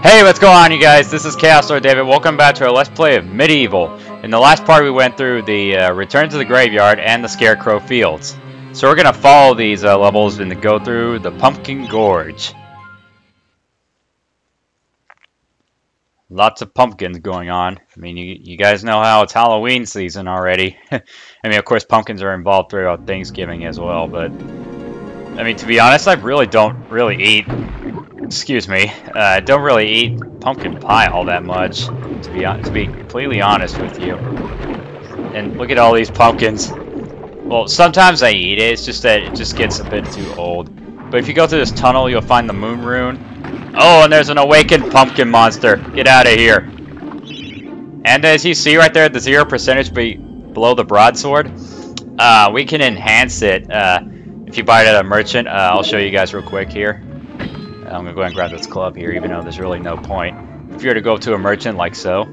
Hey, what's going on, you guys? This is Chaos Lord David. Welcome back to our Let's Play of Medieval. In the last part, we went through the Return to the Graveyard and the Scarecrow Fields. So we're going to follow these levels and go through the Pumpkin Gorge. Lots of pumpkins going on. I mean, you guys know how it's Halloween season already. I mean, of course, pumpkins are involved throughout Thanksgiving as well, but... I mean, to be honest, I really don't really eat... Excuse me. I don't really eat pumpkin pie all that much, to be completely honest with you. And look at all these pumpkins. Well, sometimes I eat it. It's just that it just gets a bit too old. But if you go through this tunnel, you'll find the moon rune. Oh, and there's an awakened pumpkin monster. Get out of here. And as you see right there, the 0% below the broadsword, we can enhance it if you buy it at a merchant. I'll show you guys real quick here. I'm going to go ahead and grab this club here, even though there's really no point. If you were to go to a merchant like so.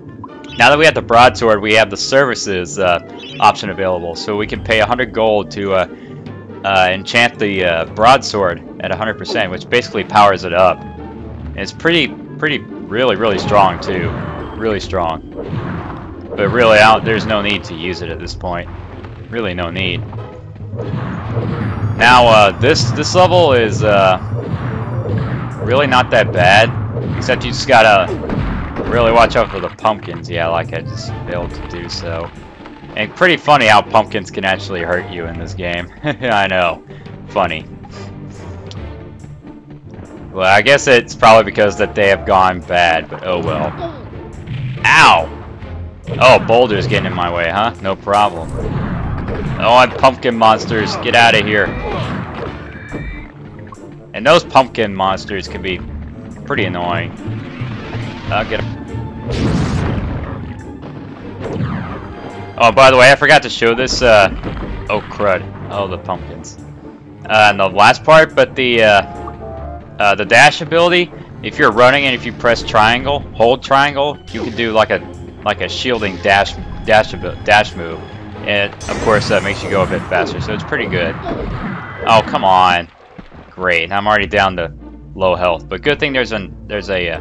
Now that we have the broadsword, we have the services option available. So we can pay 100 gold to enchant the broadsword at 100%, which basically powers it up. And it's really strong too. Really strong. But really, there's no need to use it at this point. Really no need. Now, this level is... really not that bad, except you just gotta really watch out for the pumpkins. Yeah, like I just failed to do so. And pretty funny how pumpkins can actually hurt you in this game. I know. Funny. Well, I guess it's probably because that they have gone bad, but oh well. Ow! Oh, boulders getting in my way, huh? No problem. Oh, I'm pumpkin monsters. Get out of here. And those pumpkin monsters can be pretty annoying. I'll get them. Oh, by the way, I forgot to show this. Oh, crud. Oh, the pumpkins. In the last part, but the dash ability, if you're running and if you press triangle, hold triangle, you can do like a shielding dash move. And, of course, that makes you go a bit faster, so it's pretty good. Oh, come on. Great, I'm already down to low health, but good thing there's a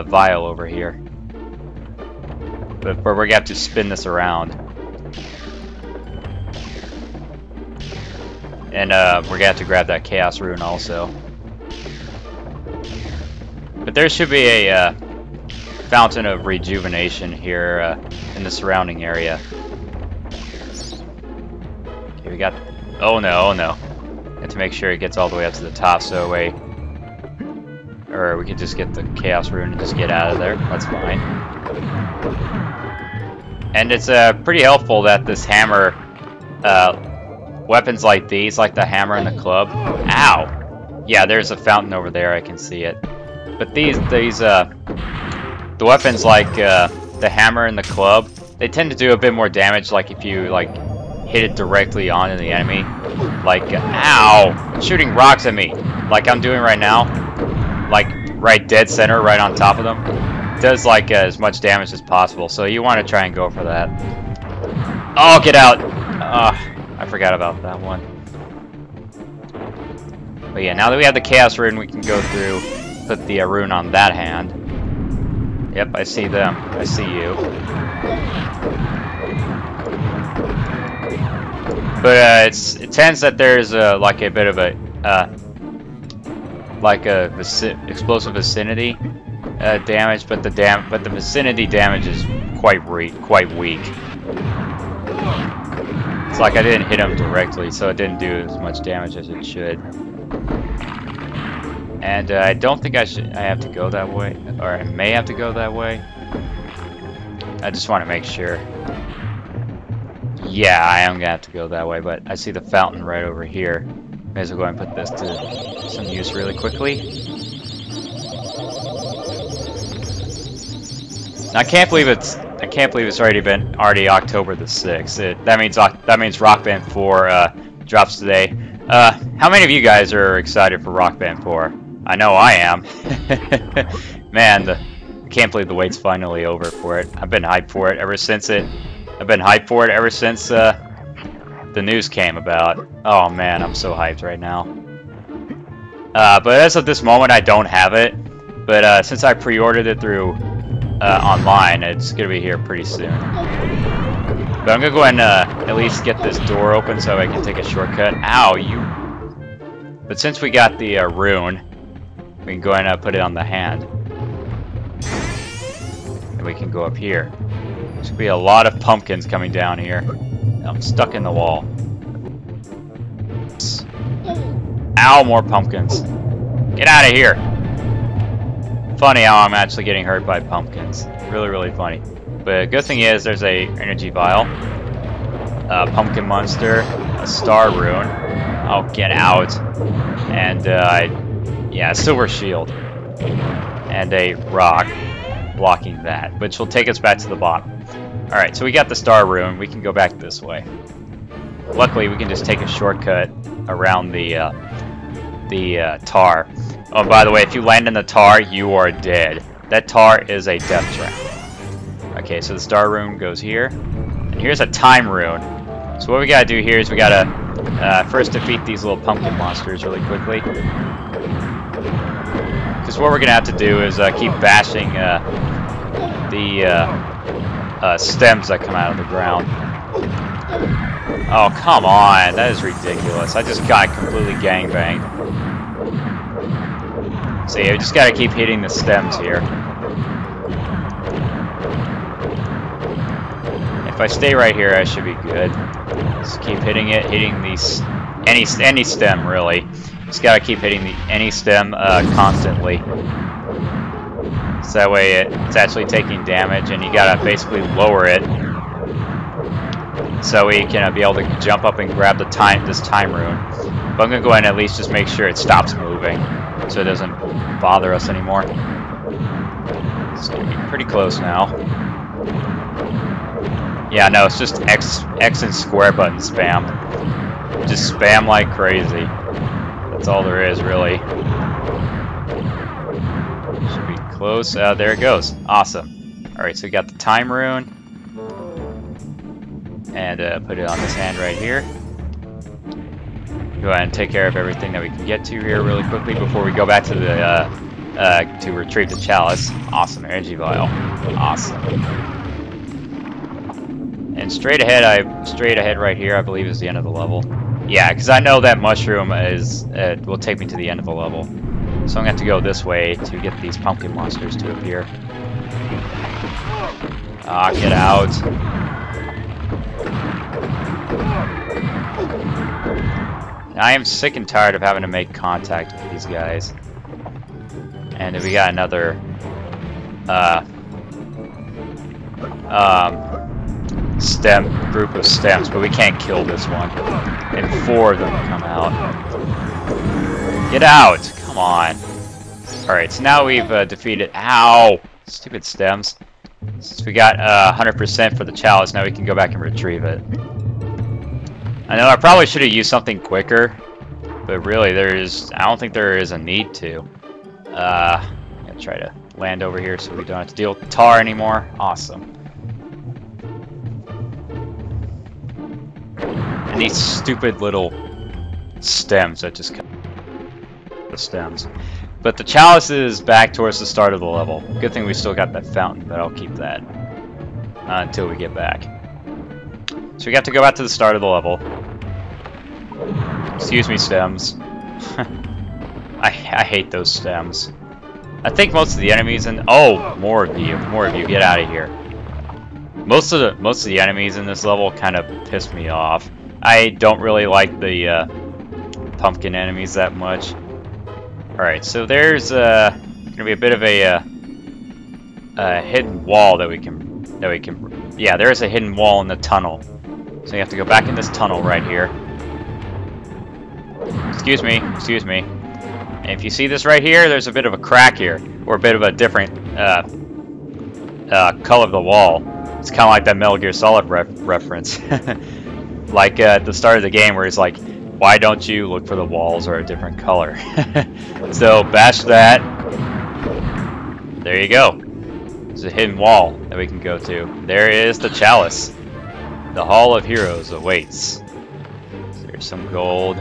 vial over here. But we're gonna have to spin this around, and we're gonna have to grab that chaos rune also. But there should be a fountain of rejuvenation here in the surrounding area. Okay, we got. Oh no! Oh no! To make sure it gets all the way up to the top, so or we could just get the chaos rune and just get out of there. That's fine. And it's pretty helpful that this hammer, weapons like these, like the hammer and the club. Ow! Yeah, there's a fountain over there. I can see it. But the weapons like the hammer and the club, they tend to do a bit more damage. Like if you hit it directly onto the enemy. Like, ow! It's shooting rocks at me, like I'm doing right now. Like, right dead center, right on top of them. It does, like, as much damage as possible, so you want to try and go for that. Oh, get out! I forgot about that one. But yeah, now that we have the chaos rune, we can go through, put the rune on that hand. Yep, I see them. I see you. But it tends that there's like a bit of a explosive vicinity damage, but the vicinity damage is quite weak. It's like I didn't hit him directly, so it didn't do as much damage as it should. And I don't think I have to go that way, or I may have to go that way. I just want to make sure. Yeah, I am gonna have to go that way, but I see the fountain right over here. May as well go and put this to some use really quickly. Now, I can't believe it's already October the 6th. That means Rock Band 4 drops today. How many of you guys are excited for Rock Band 4? I know I am. Man, I can't believe the wait's finally over for it. I've been hyped for it ever since the news came about. Oh man, I'm so hyped right now. But as of this moment, I don't have it. But since I pre-ordered it through online, it's gonna be here pretty soon. But I'm gonna go ahead and at least get this door open so I can take a shortcut. Ow, you! But since we got the rune, we can go ahead and put it on the hand. And we can go up here. There's gonna be a lot of pumpkins coming down here. I'm stuck in the wall. Ow, more pumpkins. Get out of here! Funny how I'm actually getting hurt by pumpkins. Really, really funny. But good thing is there's a energy vial, a pumpkin monster, a star rune. Oh, get out! And yeah, a silver shield, and a rock blocking that, which will take us back to the bottom. All right, so we got the star rune. We can go back this way. Luckily, we can just take a shortcut around the tar. Oh, and by the way, if you land in the tar, you are dead. That tar is a death trap. Okay, so the star rune goes here. And here's a time rune. So what we gotta do here is we gotta first defeat these little pumpkin monsters really quickly. Because what we're gonna have to do is keep bashing the stems that come out of the ground. Oh, come on. That is ridiculous. I just got completely gangbanged. So yeah, we just gotta keep hitting the stems here. If I stay right here, I should be good. Just keep hitting it, hitting these any stem really. Just gotta keep hitting any stem constantly. So that way it's actually taking damage, and you gotta basically lower it so we can be able to jump up and grab this time rune. But I'm gonna go ahead and at least just make sure it stops moving, so it doesn't bother us anymore. It's gonna be pretty close now. Yeah, no, it's just X and square button spam. Just spam like crazy. That's all there is, really. Should be close. There it goes. Awesome. Alright, so we got the time rune. And put it on this hand right here. Go ahead and take care of everything that we can get to here really quickly before we go back to the to retrieve the chalice. Awesome energy vial. Awesome. And straight ahead right here, I believe, is the end of the level. Yeah, because I know that mushroom will take me to the end of the level. So I'm gonna have to go this way to get these pumpkin monsters to appear. Ah, get out. I am sick and tired of having to make contact with these guys. And we got another group of stems, but we can't kill this one. And 4 of them come out. Get out! Come on. Alright, so now we've defeated... Ow! Stupid stems. Since we got 100% for the chalice, now we can go back and retrieve it. I know I probably should have used something quicker, but really I don't think there is a need to. I'm gonna try to land over here so we don't have to deal with tar anymore. Awesome. And these stupid little stems that just come the stems. But the chalice is back towards the start of the level. Good thing we still got that fountain, but I'll keep that until we get back. So we got to go back to the start of the level. Excuse me, stems. I hate those stems. I think most of the enemies more of you, get out of here. Most of the enemies in this level kind of piss me off. I don't really like the pumpkin enemies that much. All right, so there's gonna be a bit of a hidden wall that we can. Yeah, there is a hidden wall in the tunnel. So you have to go back in this tunnel right here. Excuse me, excuse me. And if you see this right here, there's a bit of a crack here, or a bit of a different color of the wall. It's kind of like that Metal Gear Solid reference. Like at the start of the game where it's like, why don't you look for the walls are a different color? So bash that. There you go. There's a hidden wall that we can go to. There is the chalice. The Hall of Heroes awaits. There's some gold.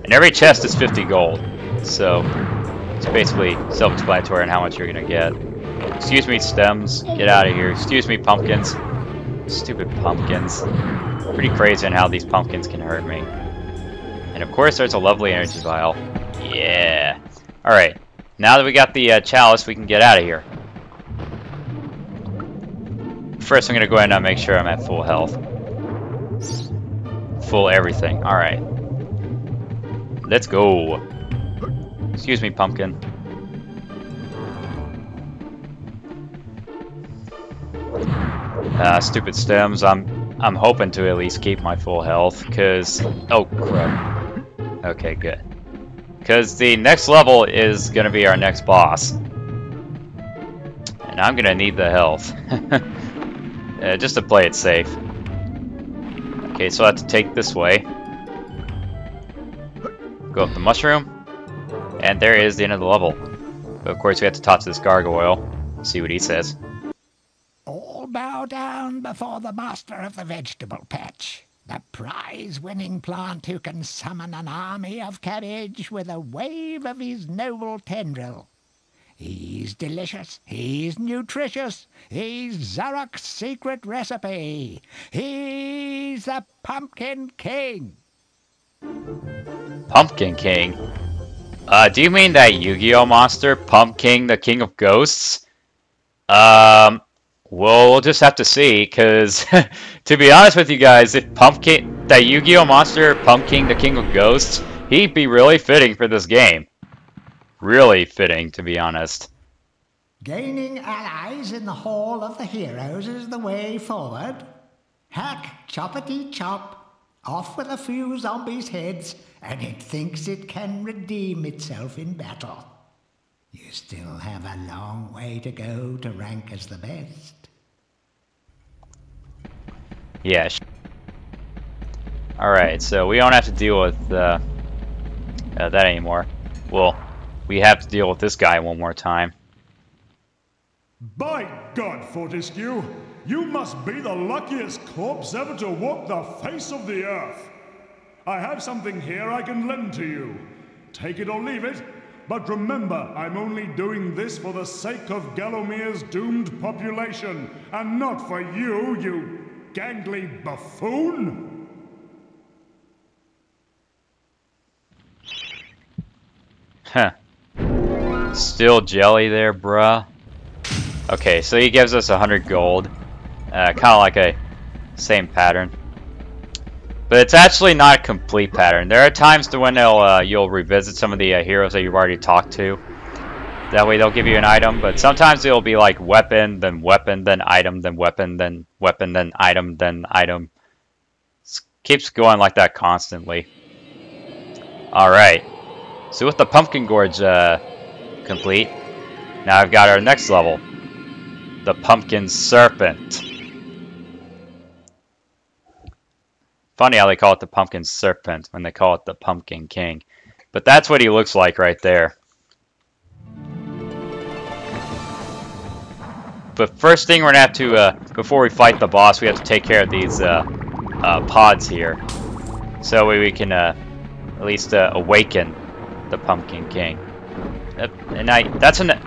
And every chest is 50 gold. So It's basically self-explanatory on how much you're gonna get. Excuse me, stems. Get out of here. Excuse me, pumpkins. Stupid pumpkins. Pretty crazy on how these pumpkins can hurt me. And of course, there's a lovely energy vial. Yeah. Alright. Now that we got the chalice, we can get out of here. First, I'm going to go ahead and make sure I'm at full health. Full everything. Alright. Let's go. Excuse me, pumpkin. Stupid stems. I'm hoping to at least keep my full health, because... Oh, crap. Okay, good. Because the next level is going to be our next boss. And I'm going to need the health. Just to play it safe. Okay, so I have to take this way. Go up the mushroom. And there is the end of the level. But of course we have to talk to this gargoyle. See what he says. All bow down before the master of the vegetable patch. The prize-winning plant who can summon an army of cabbage with a wave of his noble tendril. He's delicious, he's nutritious, he's Zarok's secret recipe. He's the Pumpkin King. Pumpkin King? Do you mean that Yu-Gi-Oh monster, Pumpkin, the King of Ghosts? Well, we'll just have to see, because, to be honest with you guys, if Pumpkin, that Yu-Gi-Oh monster, Pumpkin, the King of Ghosts, he'd be really fitting for this game. Really fitting, to be honest. Gaining allies in the Hall of the Heroes is the way forward. Hack, choppity chop. Off with a few zombies' heads, and it thinks it can redeem itself in battle. You still have a long way to go to rank as the best. Yeah. Alright, so we don't have to deal with that anymore. Well, we have to deal with this guy one more time. By God, Fortescue, you must be the luckiest corpse ever to walk the face of the earth. I have something here I can lend to you. Take it or leave it, but remember, I'm only doing this for the sake of Gallowmere's doomed population, and not for you, you gangly buffoon! Huh. Still jelly there, bruh. Okay, so he gives us 100 gold. Kind of like a same pattern. But it's actually not a complete pattern. There are times to when you'll revisit some of the heroes that you've already talked to. That way they'll give you an item, but sometimes it'll be like weapon, then item, then weapon, then item, then item. It keeps going like that constantly. Alright. So with the Pumpkin Gorge complete, now I've got our next level. The Pumpkin Serpent. Funny how they call it the Pumpkin Serpent when they call it the Pumpkin King. But that's what he looks like right there. But first thing we're going to have to, before we fight the boss, we have to take care of these pods here. So we can at least awaken the Pumpkin King. And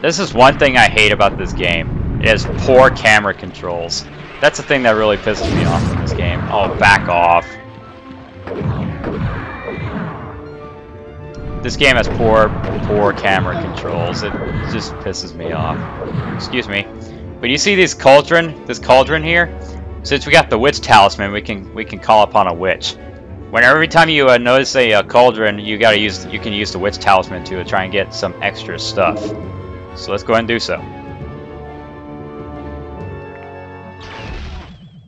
this is one thing I hate about this game. It has poor camera controls. That's the thing that really pisses me off in this game. Oh, back off. This game has poor camera controls. It just pisses me off. Excuse me. But you see this cauldron here? Since we got the witch talisman, we can call upon a witch. Every time you notice a cauldron, you can use the witch talisman to try and get some extra stuff. So let's go ahead and do so.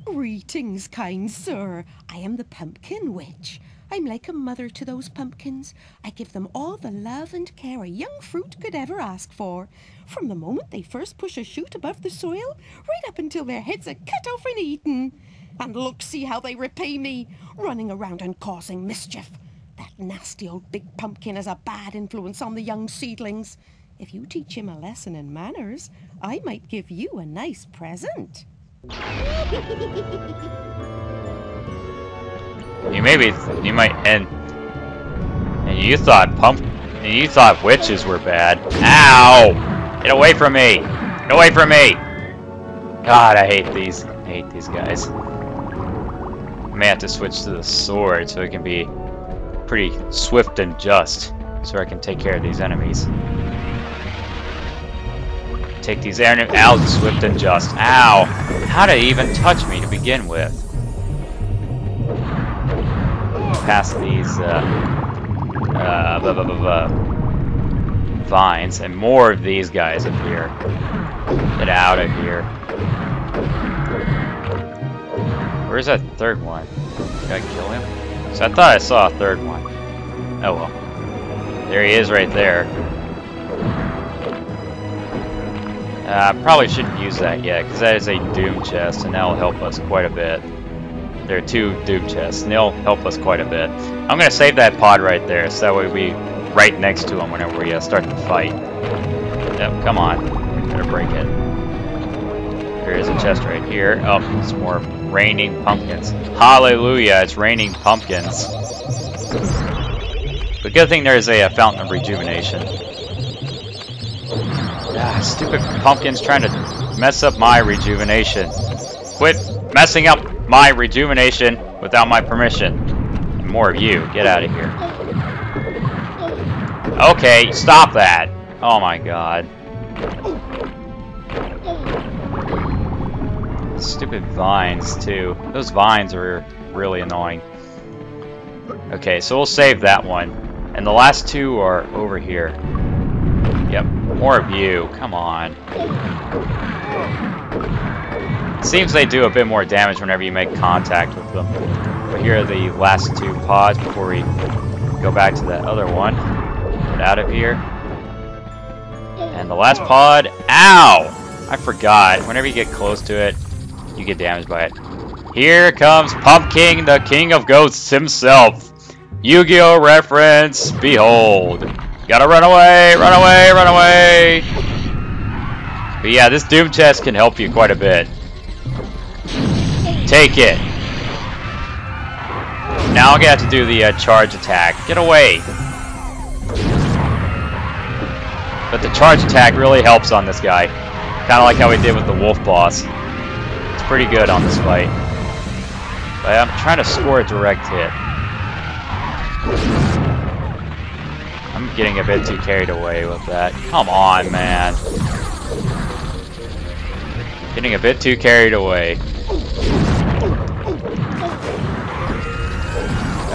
Greetings, kind sir. I am the Pumpkin Witch. I'm like a mother to those pumpkins. I give them all the love and care a young fruit could ever ask for. From the moment they first push a shoot above the soil, right up until their heads are cut off and eaten. And look, see how they repay me, running around and causing mischief. That nasty old big pumpkin has a bad influence on the young seedlings. If you teach him a lesson in manners, I might give you a nice present. You might, and you thought And you thought witches were bad. Ow! Get away from me! Get away from me! God, I hate these. I hate these guys. I may have to switch to the sword so it can be pretty swift and just, so I can take care of these enemies. Take these enemies out, swift and just. Ow! How did it even touch me to begin with? Past these vines, and more of these guys appear. Get out of here. Where's that third one? Did I kill him? So I thought I saw a third one. Oh well. There he is right there. I probably shouldn't use that yet, because that is a doom chest, and that will help us quite a bit. There are 2 doom chests, and they'll help us quite a bit. I'm going to save that pod right there, so that way we right next to him whenever we start the fight. Yep, come on. Better break it. There is a chest right here. Oh, it's more raining pumpkins. Hallelujah, it's raining pumpkins. The good thing there is a fountain of rejuvenation. Ah, stupid pumpkins trying to mess up my rejuvenation. Quit messing up my rejuvenation without my permission. And more of you. Get out of here. Okay, stop that. Oh my god. Stupid vines, too. Those vines are really annoying. Okay, so we'll save that one. And the last 2 are over here. Yep, more of you. Come on. Seems they do a bit more damage whenever you make contact with them. But here are the last 2 pods before we go back to that other one. Get out of here. And the last pod. Ow! I forgot. Whenever you get close to it, you get damaged by it. Here comes Pumpkin, the king of ghosts himself. Yu-Gi-Oh! Reference. Behold. Gotta run away! Run away! Run away! But yeah, this Doom chest can help you quite a bit. Take it. Now I'm gonna have to do the charge attack. Get away. But the charge attack really helps on this guy. Kind of like how we did with the wolf boss. It's pretty good on this fight. But I'm trying to score a direct hit. I'm getting a bit too carried away with that. Come on, man. Getting a bit too carried away.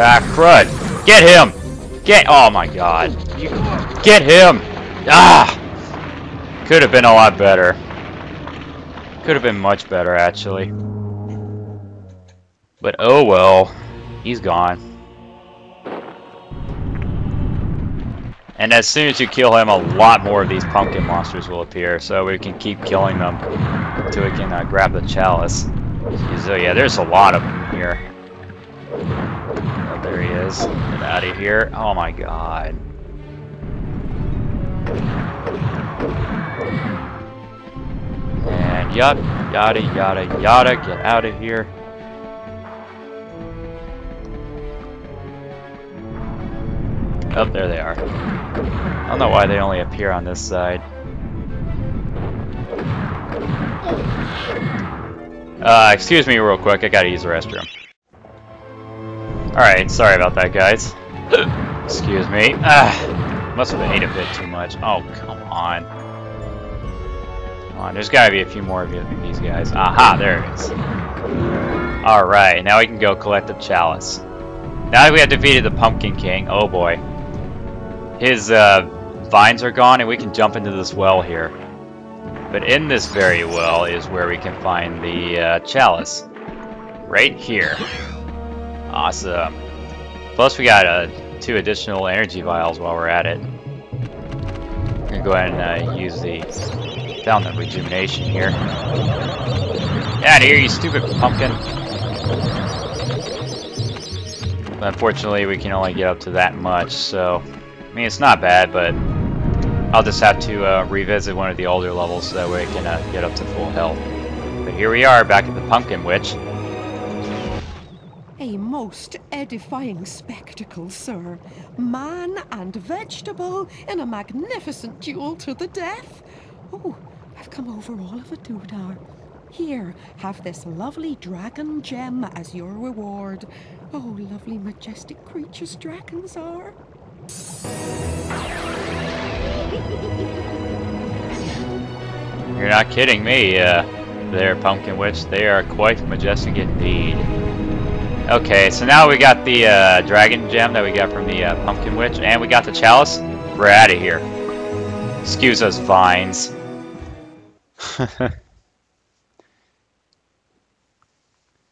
Ah, crud. Get him! Oh my god. Get him! Ah! Could have been a lot better. Could have been much better, actually. But oh well. He's gone. And as soon as you kill him, a lot more of these pumpkin monsters will appear, so we can keep killing them until we can grab the chalice. So yeah, there's a lot of them here. Oh, there he is. Get out of here. Oh my god. And yada, yada, yada, get out of here. Oh, there they are. I don't know why they only appear on this side. Excuse me real quick, I gotta use the restroom. Alright, sorry about that, guys. Excuse me. Must have ate a bit too much. Oh, come on. Come on, there's gotta be a few more of these guys. Aha, there it is. Alright, now we can go collect the chalice. Now that we have defeated the Pumpkin King, oh boy. His vines are gone and we can jump into this well here. But in this very well is where we can find the chalice. Right here. Awesome. Plus we got 2 additional energy vials while we're at it. I'm going to go ahead and use the Fountain of Rejuvenation here. Get out of here, you stupid pumpkin. But unfortunately we can only get up to that much, so... I mean, it's not bad, but I'll just have to revisit one of the older levels so that way I can get up to full health. But here we are, back at the Pumpkin Witch. A most edifying spectacle, sir. Man and vegetable in a magnificent duel to the death. Oh, I've come over all of a doodah. Here, have this lovely dragon gem as your reward. Oh, lovely, majestic creatures dragons are. You're not kidding me, there, Pumpkin Witch. They are quite majestic indeed. Okay, so now we got the dragon gem that we got from the Pumpkin Witch, and we got the chalice. We're out of here. Excuse us, vines.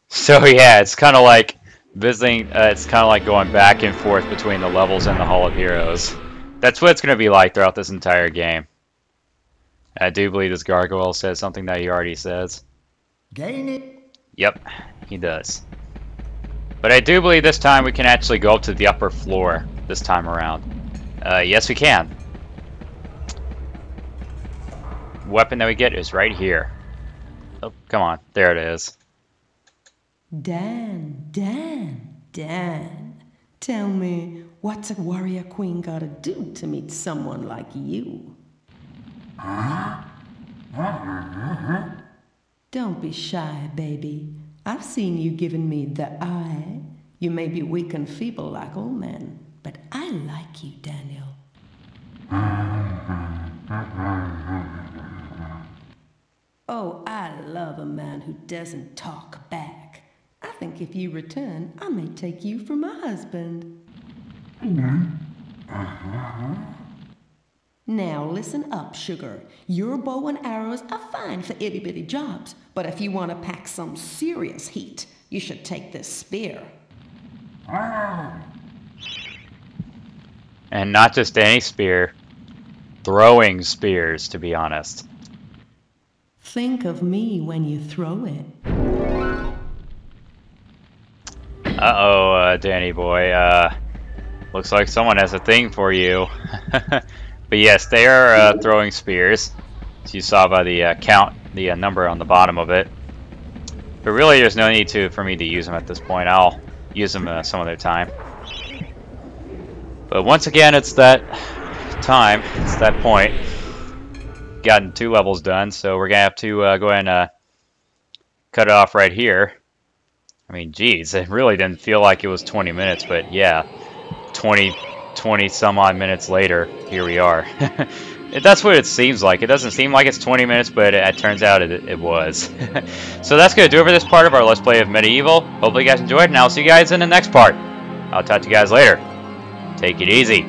So yeah, it's kind of like visiting. It's kind of like going back and forth between the levels and the Hall of Heroes. That's what it's going to be like throughout this entire game. I do believe this gargoyle says something that he already says. Gain it. Yep, he does. But I do believe this time we can actually go up to the upper floor this time around. Yes, we can. Weapon that we get is right here. Oh, come on. There it is. Dan. Tell me, what's a warrior queen gotta do to meet someone like you? Don't be shy, baby. I've seen you giving me the eye. You may be weak and feeble like old men, but I like you, Daniel. Oh, I love a man who doesn't talk back. I think if you return, I may take you for my husband. Now listen up, sugar. Your bow and arrows are fine for itty-bitty jobs, but if you want to pack some serious heat, you should take this spear. And not just any spear. Throwing spears, to be honest. Think of me when you throw it. Uh-oh, Danny boy. Looks like someone has a thing for you. But yes, they are throwing spears, as you saw by the count, the number on the bottom of it. But really, there's no need for me to use them at this point. I'll use them some other time. But once again, it's that time. It's that point. Gotten 2 levels done, so we're gonna have to go ahead and cut it off right here. I mean, geez, it really didn't feel like it was 20 minutes, but yeah, 20 some odd minutes later, here we are. That's what it seems like. It doesn't seem like it's 20 minutes, but it turns out it was. So that's going to do it for this part of our Let's Play of Medieval. Hopefully you guys enjoyed, and I'll see you guys in the next part. I'll talk to you guys later. Take it easy.